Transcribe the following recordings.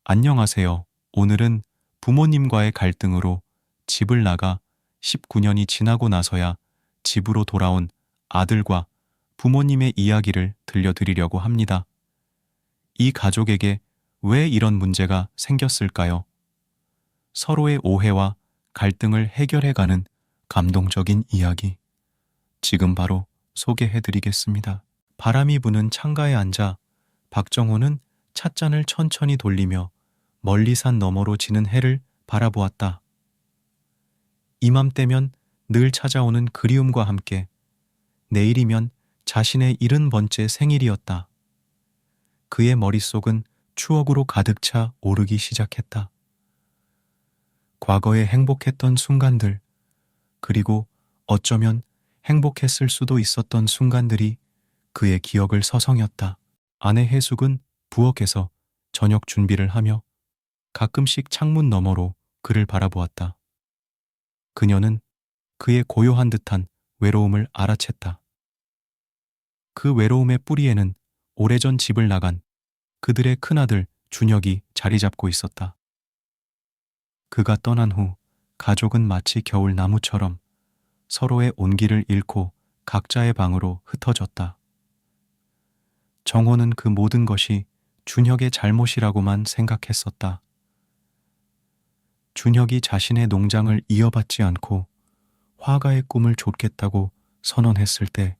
안녕하세요. 오늘은 부모님과의 갈등으로 집을 나가 19년이 지나고 나서야 집으로 돌아온 아들과 부모님의 이야기를 들려드리려고 합니다. 이 가족에게 왜 이런 문제가 생겼을까요? 서로의 오해와 갈등을 해결해가는 감동적인 이야기. 지금 바로 소개해드리겠습니다. 바람이 부는 창가에 앉아 박정호는 찻잔을 천천히 돌리며 멀리 산 너머로 지는 해를 바라보았다. 이맘때면 늘 찾아오는 그리움과 함께 내일이면 자신의 70번째 생일이었다. 그의 머릿속은 추억으로 가득 차 오르기 시작했다. 과거에 행복했던 순간들, 그리고 어쩌면 행복했을 수도 있었던 순간들이 그의 기억을 서성였다. 아내 해숙은 부엌에서 저녁 준비를 하며 가끔씩 창문 너머로 그를 바라보았다. 그녀는 그의 고요한 듯한 외로움을 알아챘다. 그 외로움의 뿌리에는 오래전 집을 나간 그들의 큰아들 준혁이 자리 잡고 있었다. 그가 떠난 후 가족은 마치 겨울 나무처럼 서로의 온기를 잃고 각자의 방으로 흩어졌다. 정호는 그 모든 것이 준혁의 잘못이라고만 생각했었다. 준혁이 자신의 농장을 이어받지 않고 화가의 꿈을 좇겠다고 선언했을 때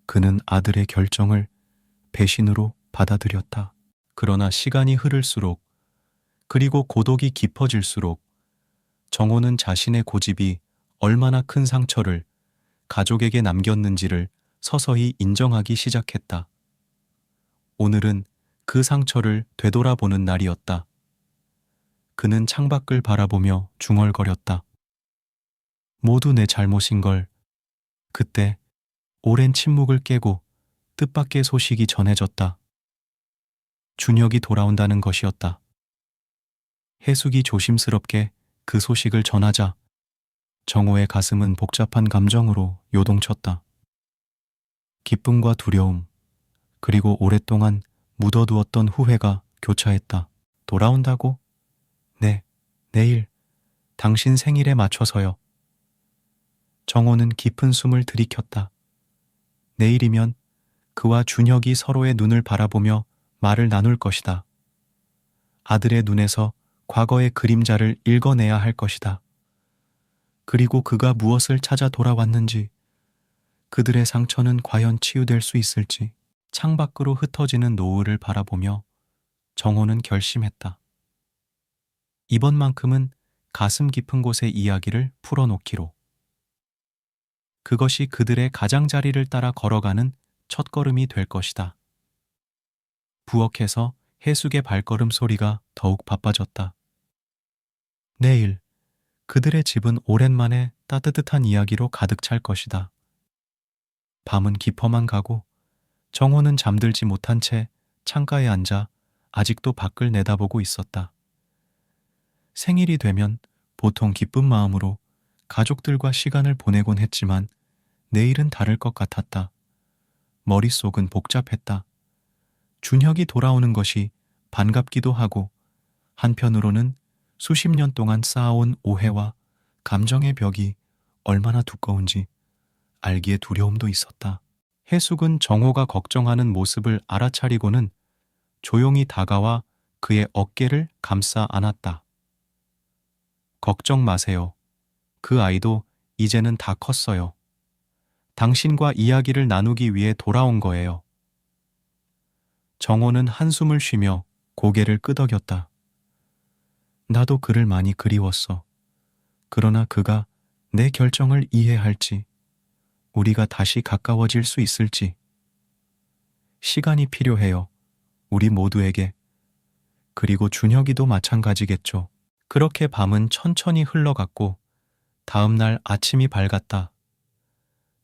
그는 아들의 결정을 배신으로 받아들였다. 그러나 시간이 흐를수록, 그리고 고독이 깊어질수록 정호는 자신의 고집이 얼마나 큰 상처를 가족에게 남겼는지를 서서히 인정하기 시작했다. 오늘은 그 상처를 되돌아보는 날이었다. 그는 창밖을 바라보며 중얼거렸다. 모두 내 잘못인 걸. 그때 오랜 침묵을 깨고 뜻밖의 소식이 전해졌다. 준혁이 돌아온다는 것이었다. 해숙이 조심스럽게 그 소식을 전하자 정호의 가슴은 복잡한 감정으로 요동쳤다. 기쁨과 두려움, 그리고 오랫동안 묻어두었던 후회가 교차했다. 돌아온다고? 네, 내일, 당신 생일에 맞춰서요. 정호는 깊은 숨을 들이켰다. 내일이면 그와 준혁이 서로의 눈을 바라보며 말을 나눌 것이다. 아들의 눈에서 과거의 그림자를 읽어내야 할 것이다. 그리고 그가 무엇을 찾아 돌아왔는지, 그들의 상처는 과연 치유될 수 있을지. 창밖으로 흩어지는 노을을 바라보며 정호는 결심했다. 이번만큼은 가슴 깊은 곳의 이야기를 풀어놓기로. 그것이 그들의 가장자리를 따라 걸어가는 첫걸음이 될 것이다. 부엌에서 해숙의 발걸음 소리가 더욱 바빠졌다. 내일 그들의 집은 오랜만에 따뜻한 이야기로 가득 찰 것이다. 밤은 깊어만 가고 정호는 잠들지 못한 채 창가에 앉아 아직도 밖을 내다보고 있었다. 생일이 되면 보통 기쁜 마음으로 가족들과 시간을 보내곤 했지만 내일은 다를 것 같았다. 머릿속은 복잡했다. 준혁이 돌아오는 것이 반갑기도 하고 한편으로는 수십 년 동안 쌓아온 오해와 감정의 벽이 얼마나 두꺼운지 알기에 두려움도 있었다. 해숙은 정호가 걱정하는 모습을 알아차리고는 조용히 다가와 그의 어깨를 감싸 안았다. 걱정 마세요. 그 아이도 이제는 다 컸어요. 당신과 이야기를 나누기 위해 돌아온 거예요. 정호는 한숨을 쉬며 고개를 끄덕였다. 나도 그를 많이 그리웠어. 그러나 그가 내 결정을 이해할지, 우리가 다시 가까워질 수 있을지. 시간이 필요해요. 우리 모두에게. 그리고 준혁이도 마찬가지겠죠. 그렇게 밤은 천천히 흘러갔고 다음 날 아침이 밝았다.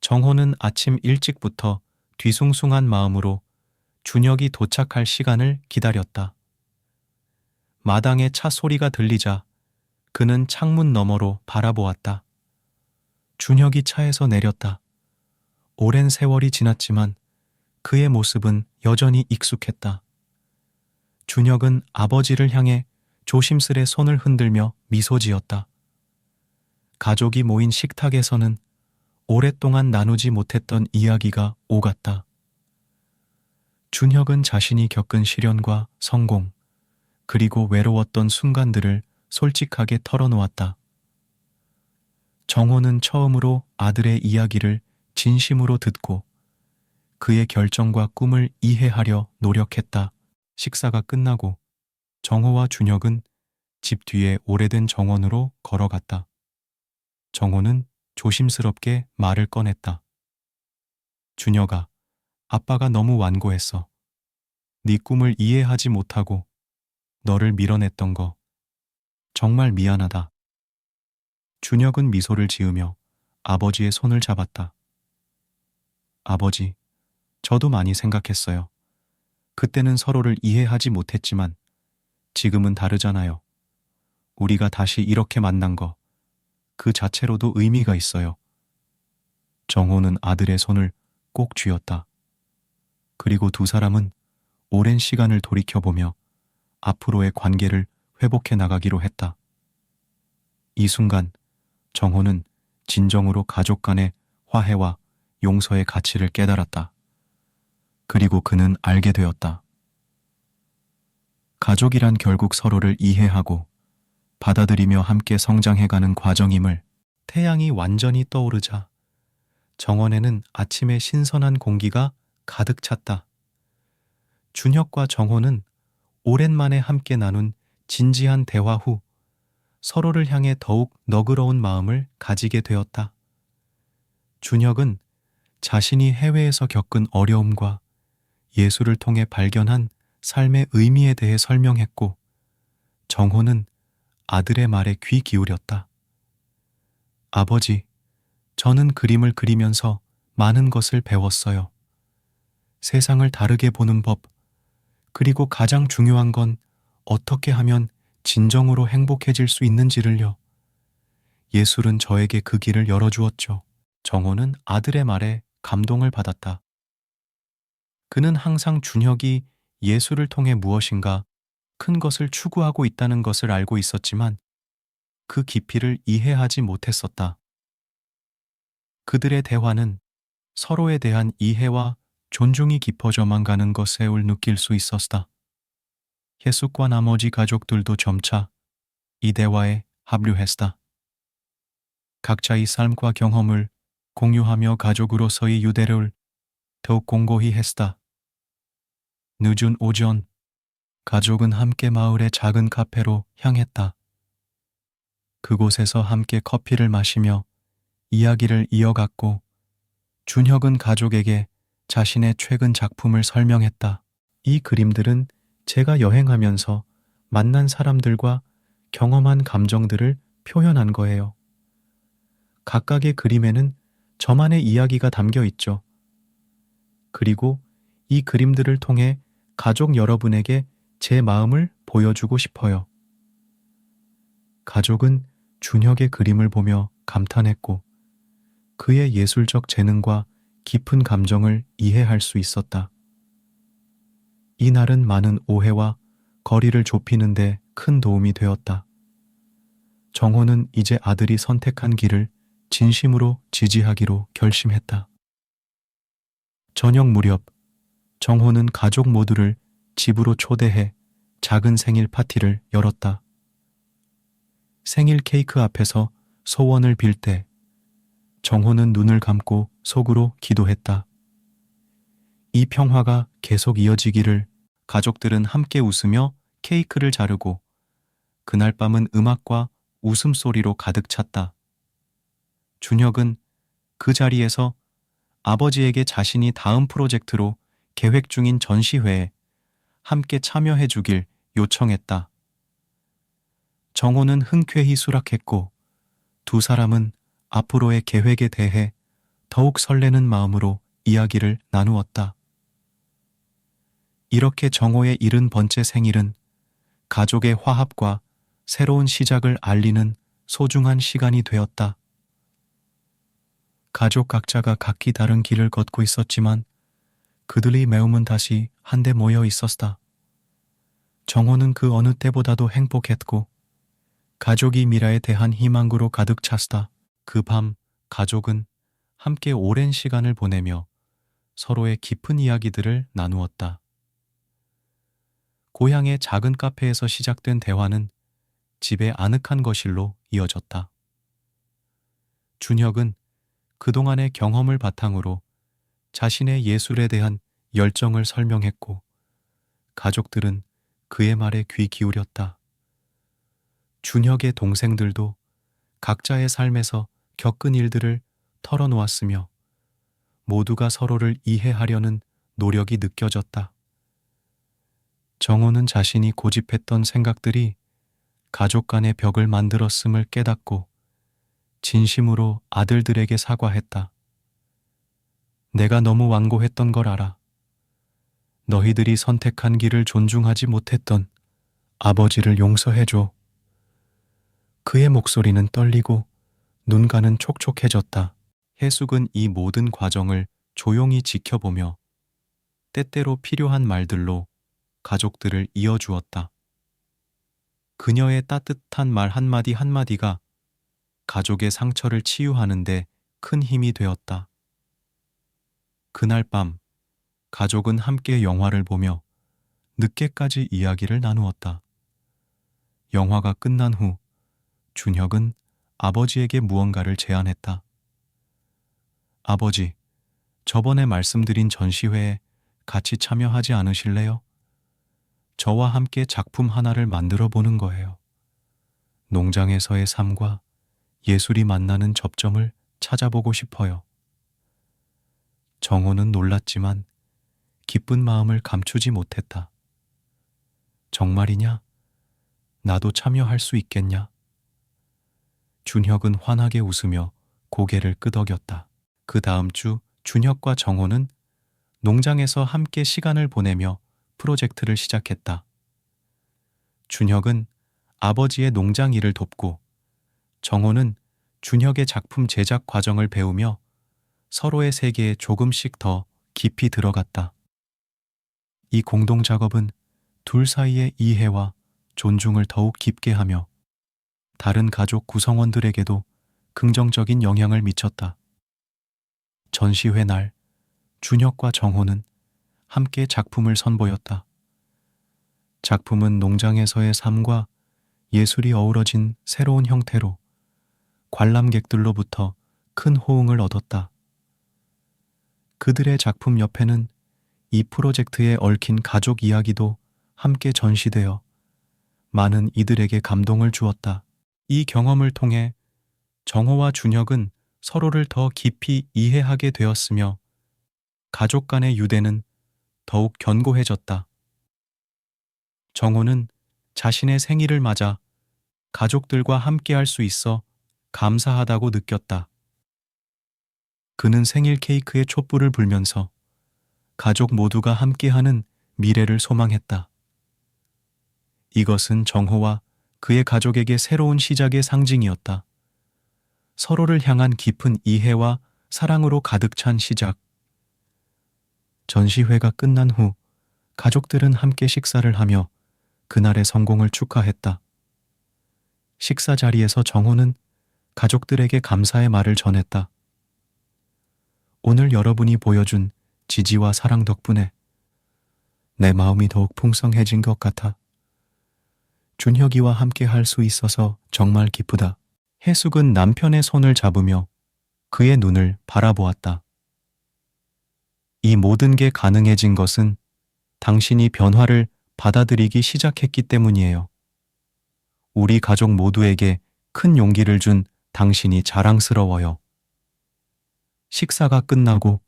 정호는 아침 일찍부터 뒤숭숭한 마음으로 준혁이 도착할 시간을 기다렸다. 마당에 차 소리가 들리자 그는 창문 너머로 바라보았다. 준혁이 차에서 내렸다. 오랜 세월이 지났지만 그의 모습은 여전히 익숙했다. 준혁은 아버지를 향해 조심스레 손을 흔들며 미소 지었다. 가족이 모인 식탁에서는 오랫동안 나누지 못했던 이야기가 오갔다. 준혁은 자신이 겪은 시련과 성공, 그리고 외로웠던 순간들을 솔직하게 털어놓았다. 정호는 처음으로 아들의 이야기를 진심으로 듣고 그의 결정과 꿈을 이해하려 노력했다. 식사가 끝나고 정호와 준혁은 집 뒤에 오래된 정원으로 걸어갔다. 정호는 조심스럽게 말을 꺼냈다. 준혁아, 아빠가 너무 완고했어. 네 꿈을 이해하지 못하고 너를 밀어냈던 거 정말 미안하다. 준혁은 미소를 지으며 아버지의 손을 잡았다. 아버지, 저도 많이 생각했어요. 그때는 서로를 이해하지 못했지만 지금은 다르잖아요. 우리가 다시 이렇게 만난 거, 그 자체로도 의미가 있어요. 정호는 아들의 손을 꼭 쥐었다. 그리고 두 사람은 오랜 시간을 돌이켜보며 앞으로의 관계를 회복해 나가기로 했다. 이 순간 정호는 진정으로 가족 간의 화해와 용서의 가치를 깨달았다. 그리고 그는 알게 되었다. 가족이란 결국 서로를 이해하고 받아들이며 함께 성장해가는 과정임을. 태양이 완전히 떠오르자 정원에는 아침의 신선한 공기가 가득 찼다. 준혁과 정호는 오랜만에 함께 나눈 진지한 대화 후 서로를 향해 더욱 너그러운 마음을 가지게 되었다. 준혁은 자신이 해외에서 겪은 어려움과 예술을 통해 발견한 삶의 의미에 대해 설명했고, 정호는 아들의 말에 귀 기울였다. 아버지, 저는 그림을 그리면서 많은 것을 배웠어요. 세상을 다르게 보는 법, 그리고 가장 중요한 건 어떻게 하면 진정으로 행복해질 수 있는지를요. 예술은 저에게 그 길을 열어주었죠. 정호는 아들의 말에 감동을 받았다. 그는 항상 준혁이 예술을 통해 무엇인가 큰 것을 추구하고 있다는 것을 알고 있었지만 그 깊이를 이해하지 못했었다. 그들의 대화는 서로에 대한 이해와 존중이 깊어져만 가는 것을 느낄 수 있었다. 혜숙과 나머지 가족들도 점차 이 대화에 합류했다. 각자의 삶과 경험을 공유하며 가족으로서의 유대를 더욱 공고히 했다. 늦은 오전, 가족은 함께 마을의 작은 카페로 향했다. 그곳에서 함께 커피를 마시며 이야기를 이어갔고, 준혁은 가족에게 자신의 최근 작품을 설명했다. 이 그림들은 제가 여행하면서 만난 사람들과 경험한 감정들을 표현한 거예요. 각각의 그림에는 저만의 이야기가 담겨 있죠. 그리고 이 그림들을 통해 가족 여러분에게 제 마음을 보여주고 싶어요. 가족은 준혁의 그림을 보며 감탄했고, 그의 예술적 재능과 깊은 감정을 이해할 수 있었다. 이 날은 많은 오해와 거리를 좁히는 데 큰 도움이 되었다. 정호는 이제 아들이 선택한 길을 진심으로 지지하기로 결심했다. 저녁 무렵, 정호는 가족 모두를 집으로 초대해 작은 생일 파티를 열었다. 생일 케이크 앞에서 소원을 빌 때 정호는 눈을 감고 속으로 기도했다. 이 평화가 계속 이어지기를. 가족들은 함께 웃으며 케이크를 자르고 그날 밤은 음악과 웃음소리로 가득 찼다. 준혁은 그 자리에서 아버지에게 자신이 다음 프로젝트로 계획 중인 전시회에 함께 참여해 주길 요청했다. 정호는 흔쾌히 수락했고 두 사람은 앞으로의 계획에 대해 더욱 설레는 마음으로 이야기를 나누었다. 이렇게 정호의 70번째 생일은 가족의 화합과 새로운 시작을 알리는 소중한 시간이 되었다. 가족 각자가 각기 다른 길을 걷고 있었지만 그들의 매움은 다시 한데 모여 있었다. 정호는 그 어느 때보다도 행복했고 가족이 미라에 대한 희망으로 가득 찼다. 그 밤 가족은 함께 오랜 시간을 보내며 서로의 깊은 이야기들을 나누었다. 고향의 작은 카페에서 시작된 대화는 집의 아늑한 거실로 이어졌다. 준혁은 그동안의 경험을 바탕으로 자신의 예술에 대한 열정을 설명했고 가족들은 그의 말에 귀 기울였다. 준혁의 동생들도 각자의 삶에서 겪은 일들을 털어놓았으며 모두가 서로를 이해하려는 노력이 느껴졌다. 정호는 자신이 고집했던 생각들이 가족 간의 벽을 만들었음을 깨닫고 진심으로 아들들에게 사과했다. 내가 너무 완고했던 걸 알아. 너희들이 선택한 길을 존중하지 못했던 아버지를 용서해줘. 그의 목소리는 떨리고 눈가는 촉촉해졌다. 해숙은 이 모든 과정을 조용히 지켜보며 때때로 필요한 말들로 가족들을 이어주었다. 그녀의 따뜻한 말 한마디 한마디가 가족의 상처를 치유하는 데 큰 힘이 되었다. 그날 밤 가족은 함께 영화를 보며 늦게까지 이야기를 나누었다. 영화가 끝난 후 준혁은 아버지에게 무언가를 제안했다. 아버지, 저번에 말씀드린 전시회에 같이 참여하지 않으실래요? 저와 함께 작품 하나를 만들어 보는 거예요. 농장에서의 삶과 예술이 만나는 접점을 찾아보고 싶어요. 정호는 놀랐지만 기쁜 마음을 감추지 못했다. 정말이냐? 나도 참여할 수 있겠냐? 준혁은 환하게 웃으며 고개를 끄덕였다. 그 다음 주 준혁과 정호는 농장에서 함께 시간을 보내며 프로젝트를 시작했다. 준혁은 아버지의 농장 일을 돕고 정호는 준혁의 작품 제작 과정을 배우며 서로의 세계에 조금씩 더 깊이 들어갔다. 이 공동 작업은 둘 사이의 이해와 존중을 더욱 깊게 하며 다른 가족 구성원들에게도 긍정적인 영향을 미쳤다. 전시회 날 준혁과 정호는 함께 작품을 선보였다. 작품은 농장에서의 삶과 예술이 어우러진 새로운 형태로 관람객들로부터 큰 호응을 얻었다. 그들의 작품 옆에는 이 프로젝트에 얽힌 가족 이야기도 함께 전시되어 많은 이들에게 감동을 주었다. 이 경험을 통해 정호와 준혁은 서로를 더 깊이 이해하게 되었으며 가족 간의 유대는 더욱 견고해졌다. 정호는 자신의 생일을 맞아 가족들과 함께할 수 있어 감사하다고 느꼈다. 그는 생일 케이크에 촛불을 불면서 가족 모두가 함께하는 미래를 소망했다. 이것은 정호와 그의 가족에게 새로운 시작의 상징이었다. 서로를 향한 깊은 이해와 사랑으로 가득 찬 시작. 전시회가 끝난 후 가족들은 함께 식사를 하며 그날의 성공을 축하했다. 식사 자리에서 정호는 가족들에게 감사의 말을 전했다. 오늘 여러분이 보여준 지지와 사랑 덕분에 내 마음이 더욱 풍성해진 것 같아. 준혁이와 함께 할 수 있어서 정말 기쁘다. 해숙은 남편의 손을 잡으며 그의 눈을 바라보았다. 이 모든 게 가능해진 것은 당신이 변화를 받아들이기 시작했기 때문이에요. 우리 가족 모두에게 큰 용기를 준 당신이 자랑스러워요. 식사가 끝나고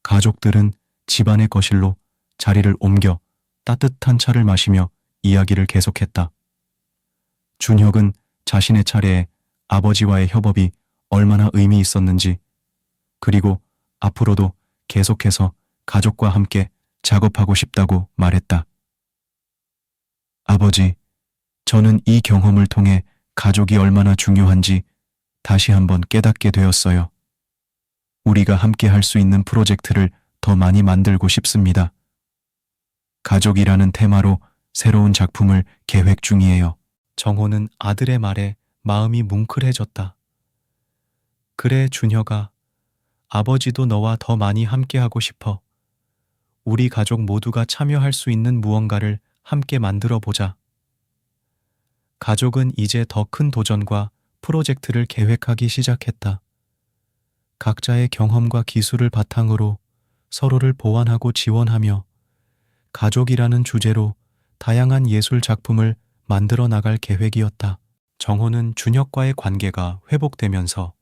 가족들은 집안의 거실로 자리를 옮겨 따뜻한 차를 마시며 이야기를 계속했다. 준혁은 자신의 차례에 아버지와의 협업이 얼마나 의미 있었는지, 그리고 앞으로도 계속해서 가족과 함께 작업하고 싶다고 말했다. 아버지, 저는 이 경험을 통해 가족이 얼마나 중요한지 다시 한번 깨닫게 되었어요. 우리가 함께 할 수 있는 프로젝트를 더 많이 만들고 싶습니다. 가족이라는 테마로 새로운 작품을 계획 중이에요. 정호는 아들의 말에 마음이 뭉클해졌다. 그래, 준혁아. 아버지도 너와 더 많이 함께하고 싶어. 우리 가족 모두가 참여할 수 있는 무언가를 함께 만들어 보자. 가족은 이제 더 큰 도전과 프로젝트를 계획하기 시작했다. 각자의 경험과 기술을 바탕으로 서로를 보완하고 지원하며 가족이라는 주제로 다양한 예술 작품을 만들어 나갈 계획이었다. 정호는 준혁과의 관계가 회복되면서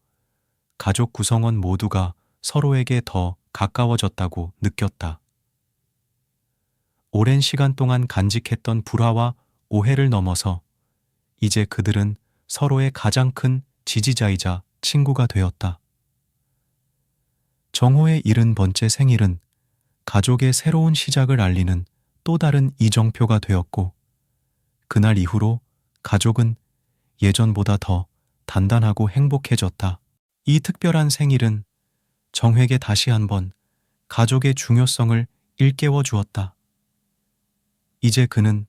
가족 구성원 모두가 서로에게 더 가까워졌다고 느꼈다. 오랜 시간 동안 간직했던 불화와 오해를 넘어서 이제 그들은 서로의 가장 큰 지지자이자 친구가 되었다. 정호의 70번째 생일은 가족의 새로운 시작을 알리는 또 다른 이정표가 되었고, 그날 이후로 가족은 예전보다 더 단단하고 행복해졌다. 이 특별한 생일은 정회에게 다시 한번 가족의 중요성을 일깨워 주었다. 이제 그는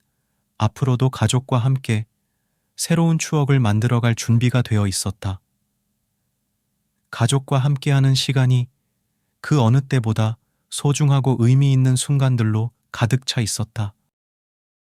앞으로도 가족과 함께 새로운 추억을 만들어갈 준비가 되어 있었다. 가족과 함께하는 시간이 그 어느 때보다 소중하고 의미 있는 순간들로 가득 차 있었다.